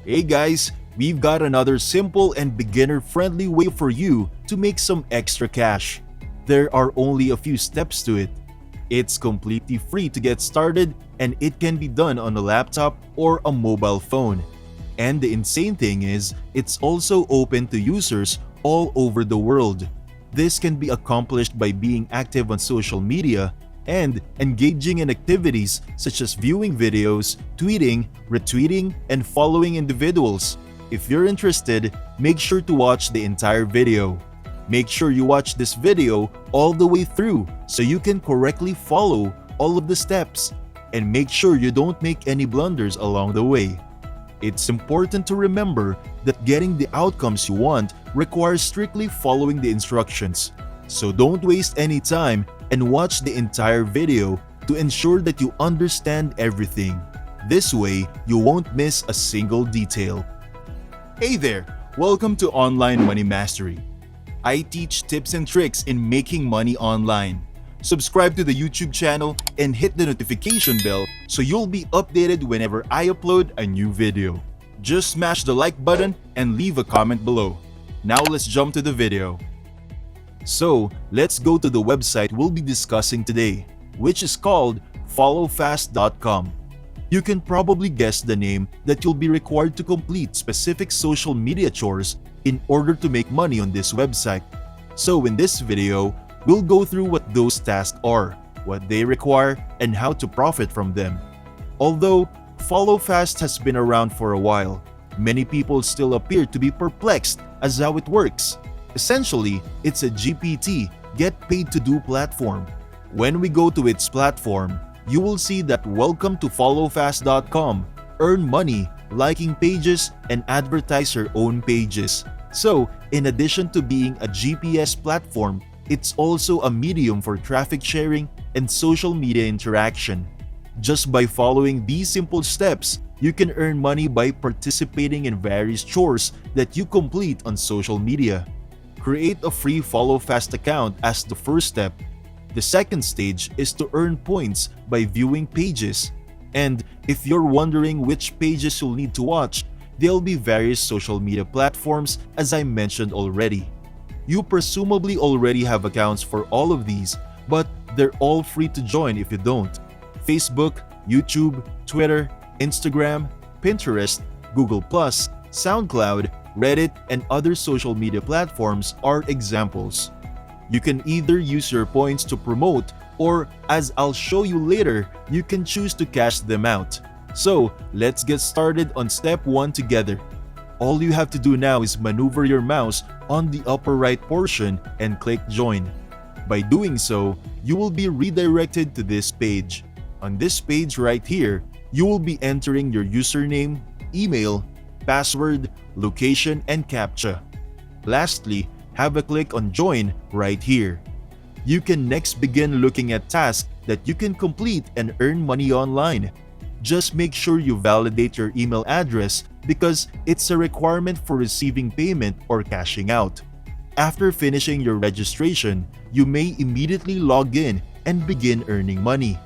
Hey guys, we've got another simple and beginner-friendly way for you to make some extra cash. There are only a few steps to it. It's completely free to get started and it can be done on a laptop or a mobile phone. And the insane thing is, it's also open to users all over the world. This can be accomplished by being active on social media and engaging in activities such as viewing videos, tweeting, retweeting, and following individuals. If you're interested, make sure to watch the entire video. Make sure you watch this video all the way through so you can correctly follow all of the steps, and make sure you don't make any blunders along the way. It's important to remember that getting the outcomes you want requires strictly following the instructions. So don't waste any time and watch the entire video to ensure that you understand everything. This way, you won't miss a single detail. Hey there! Welcome to Online Money Mastery. I teach tips and tricks in making money online. Subscribe to the YouTube channel and hit the notification bell so you'll be updated whenever I upload a new video. Just smash the like button and leave a comment below. Now let's jump to the video. So, let's go to the website we'll be discussing today, which is called FollowFast.com. You can probably guess the name that you'll be required to complete specific social media chores in order to make money on this website. So in this video, we'll go through what those tasks are, what they require, and how to profit from them. Although FollowFast has been around for a while, many people still appear to be perplexed as how it works. Essentially, it's a GPT, get paid to do platform. When we go to its platform, you will see that welcome to FollowFast.com, earn money, liking pages, and advertise your own pages. So, in addition to being a GPS platform, it's also a medium for traffic sharing and social media interaction. Just by following these simple steps, you can earn money by participating in various chores that you complete on social media. Create a free FollowFast account as the first step. The second stage is to earn points by viewing pages. And if you're wondering which pages you'll need to watch, there'll be various social media platforms as I mentioned already. You presumably already have accounts for all of these, but they're all free to join if you don't. Facebook, YouTube, Twitter, Instagram, Pinterest, Google+, SoundCloud, Reddit, and other social media platforms are examples. You can either use your points to promote, or as I'll show you later, you can choose to cash them out. So let's get started on step 1 together. All you have to do now is maneuver your mouse on the upper right portion and click join. By doing so, you will be redirected to this page. On this page right here, you will be entering your username, email, password, location, and CAPTCHA. Lastly, have a click on join right here. You can next begin looking at tasks that you can complete and earn money online. Just make sure you validate your email address because it's a requirement for receiving payment or cashing out. After finishing your registration, you may immediately log in and begin earning money.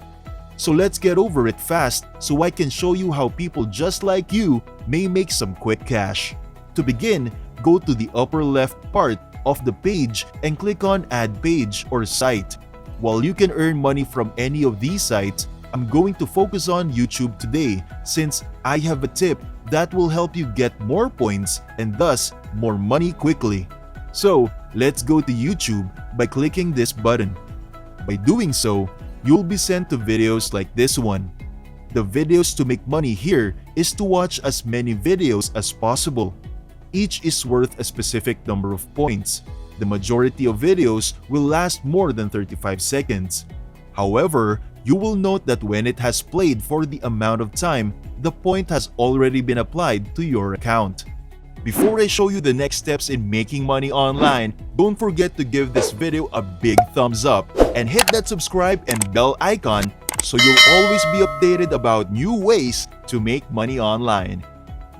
So let's get over it fast so I can show you how people just like you may make some quick cash. To begin, go to the upper left part of the page and click on Add Page or Site. While you can earn money from any of these sites, I'm going to focus on YouTube today since I have a tip that will help you get more points and thus more money quickly. So let's go to YouTube by clicking this button. By doing so, you'll be sent to videos like this one. The videos to make money here is to watch as many videos as possible. Each is worth a specific number of points. The majority of videos will last more than 35 seconds. However, you will note that when it has played for the amount of time, the point has already been applied to your account. Before I show you the next steps in making money online, don't forget to give this video a big thumbs up and hit that subscribe and bell icon so you'll always be updated about new ways to make money online.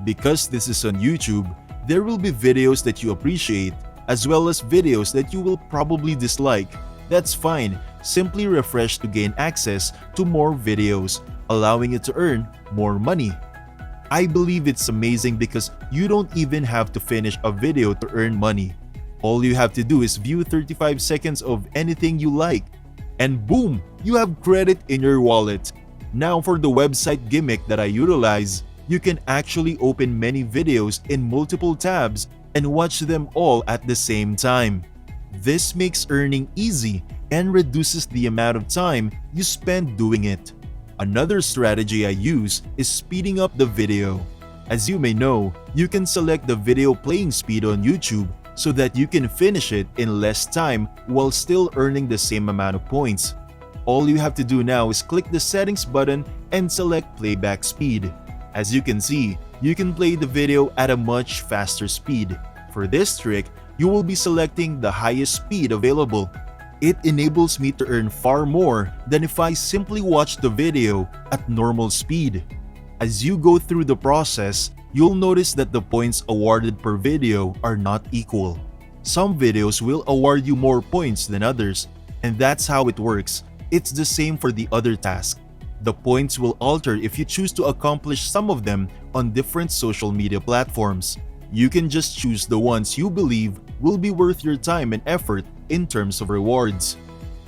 Because this is on YouTube, there will be videos that you appreciate as well as videos that you will probably dislike. That's fine, simply refresh to gain access to more videos, allowing you to earn more money. I believe it's amazing because you don't even have to finish a video to earn money. All you have to do is view 35 seconds of anything you like, and boom, you have credit in your wallet. Now for the website gimmick that I utilize, you can actually open many videos in multiple tabs and watch them all at the same time. This makes earning easy and reduces the amount of time you spend doing it. Another strategy I use is speeding up the video. As you may know, you can select the video playing speed on YouTube so that you can finish it in less time while still earning the same amount of points. All you have to do now is click the settings button and select playback speed. As you can see, you can play the video at a much faster speed. For this trick, you will be selecting the highest speed available. It enables me to earn far more than if I simply watch the video at normal speed. As you go through the process, you'll notice that the points awarded per video are not equal. Some videos will award you more points than others, and that's how it works. It's the same for the other task. The points will alter if you choose to accomplish some of them on different social media platforms. You can just choose the ones you believe will be worth your time and effort in terms of rewards.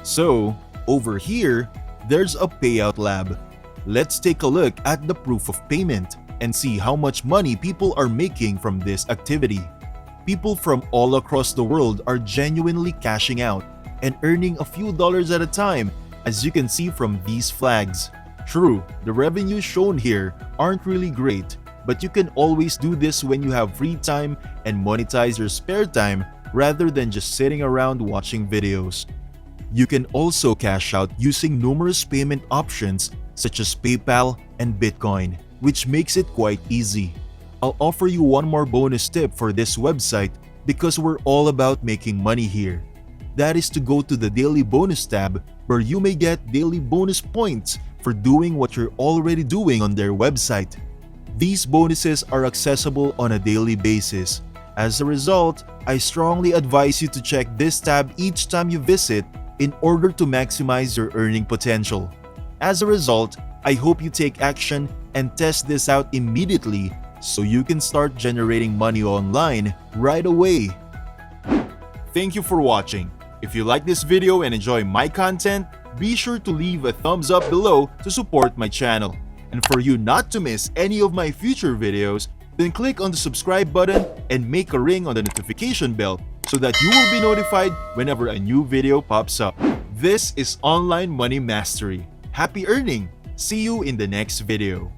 So, over here, there's a payout lab. Let's take a look at the proof of payment and see how much money people are making from this activity. People from all across the world are genuinely cashing out and earning a few dollars at a time, as you can see from these flags. True, the revenues shown here aren't really great, but you can always do this when you have free time and monetize your spare time rather than just sitting around watching videos. You can also cash out using numerous payment options such as PayPal and Bitcoin, which makes it quite easy. I'll offer you one more bonus tip for this website because we're all about making money here. That is to go to the Daily Bonus tab where you may get daily bonus points for doing what you're already doing on their website. These bonuses are accessible on a daily basis. As a result, I strongly advise you to check this tab each time you visit in order to maximize your earning potential. As a result, I hope you take action and test this out immediately so you can start generating money online right away. Thank you for watching. If you like this video and enjoy my content, be sure to leave a thumbs up below to support my channel. And for you not to miss any of my future videos, then click on the subscribe button and make a ring on the notification bell so that you will be notified whenever a new video pops up. This is Online Money Mastery. Happy earning! See you in the next video.